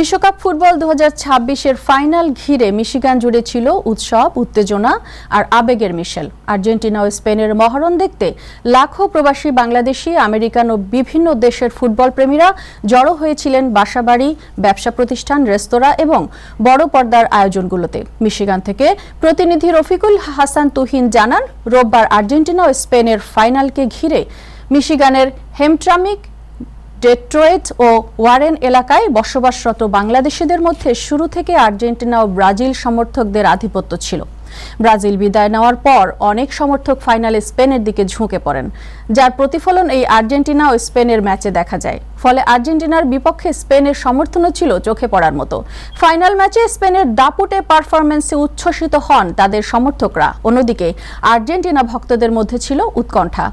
বিশ্বকাপ football 2026-এর final ঘিরে Michigan জুড়ে ছিল উৎসব, উত্তেজনা আর আবেগের মিশেল। আর্জেন্টিনা ও স্পেনের মহরণ দেখতে লাখো প্রবাসী বাংলাদেশি, আমেরিকান ও বিভিন্ন দেশের ফুটবল প্রেমীরা জড়ো হয়েছিলেন বাসাবাড়ি, ব্যবসা প্রতিষ্ঠান, রেস্তোরাঁ এবং বড় পর্দার আয়োজনগুলোতে। মিশিগান থেকে প্রতিনিধি রফিকুল হাসান তুহিন জানান, রোববার আর্জেন্টিনা ও স্পেনের ফাইনালকে ঘিরে মিশিগানের হেমট্রামিক, ডেট্রয়েট ও ওয়ারেন এলাকায় বসবাসরত বাংলাদেশিদের মধ্যে শুরু থেকে আর্জেন্টিনা ও ব্রাজিল সমর্থকদের আধিপত্য ছিল। ব্রাজিল বিদায় নেওয়ার পর অনেক সমর্থক ফাইনালে স্পেনের দিকে ঝুঁকে পড়েন, যার প্রতিফলন এই আর্জেন্টিনা ও স্পেনের ম্যাচে দেখা যায়। ফলে আর্জেন্টিনার বিপক্ষে স্পেনের সমর্থনও ছিল চোখে পড়ার মতো। ফাইনাল ম্যাচে স্পেনের দাপুটে পারফরম্যান্সে উচ্ছ্বসিত হন তাদের সমর্থকরা। অন্যদিকে আর্জেন্টিনা ভক্তদের মধ্যে ছিল উৎকণ্ঠা।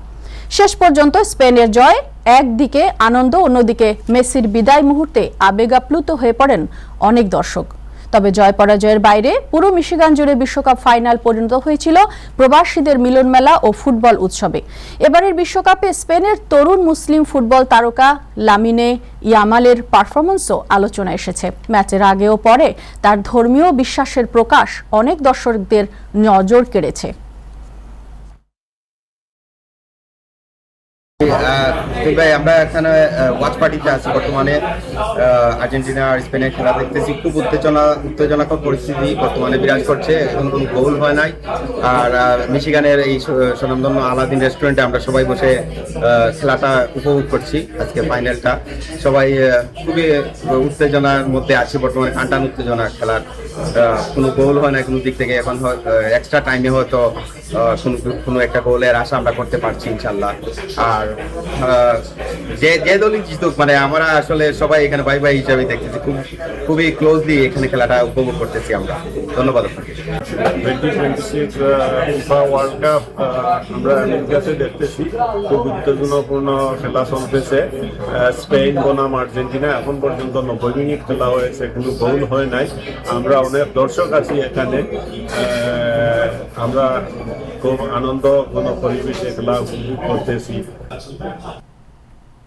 শেষ পর্যন্ত স্পেনের জয়, একদিকে আনন্দ, অন্যদিকে মেসির বিদায় মুহূর্তে আবেগাপ্লুত হয়ে পড়েন অনেক দর্শক। তবে জয় পরাজয়ের বাইরে পুরো মিশিগান জুড়ে বিশ্বকাপ ফাইনাল পরিণত হয়েছিল প্রবাসীদের মিলনমেলা ও ফুটবল উৎসবে। এবারের বিশ্বকাপে স্পেনের তরুণ মুসলিম ফুটবল তারকা লামিনে ইয়ামালের পারফরম্যান্সও আলোচনায় এসেছে। ম্যাচের আগে ও পরে তার ধর্মীয় বিশ্বাসের প্রকাশ অনেক দর্শকদের নজর কেড়েছে। ভাই, আমরা এখানে ওয়াচ পার্টিতে আছি। বর্তমানে আর্জেন্টিনা আর স্পেনের খেলা দেখতেছি। খুব উত্তেজনাকর পরিস্থিতি বর্তমানে বিরাজ করছে। এখন কোনো গোল হয় নাই। আর মিশিগানের এই স্বনামধন্য আলাদিন রেস্টুরেন্টে আমরা সবাই বসে খেলাটা উপভোগ করছি। আজকে ফাইনালটা সবাই খুবই উত্তেজনার মধ্যে আছে। বর্তমানে টানটান উত্তেজনা খেলার। কোনো গোল হয় না কোনো দিক থেকে। এখন এক্সট্রা টাইমে হয়তো কোনো একটা গোলের আশা আমরা করতে পারছি ইনশাল্লাহ। আর যে দলই জিতুক, মানে আমরা আসলে সবাই এখানে ভাই ভাই হিসাবে দেখতেছি। খুবই ক্লোজলি এখানে খেলাটা উপভোগ করতেছি আমরা। ধন্যবাদ আপনাকে। 2026 ফিফা ওয়ার্ল্ড কাপ আমরা আমেরিকাতে দেখতেছি। খুব উত্তেজনাপূর্ণ খেলা চলতেছে। স্পেন বনাম আর্জেন্টিনা এখন পর্যন্ত 90 মিনিট খেলা হয়েছে, কোনো গোল হয় নাই। আমরা অনেক দর্শক আছি এখানে। আমরা খুব আনন্দ পরিবেশে খেলা উপভোগ করতেছি।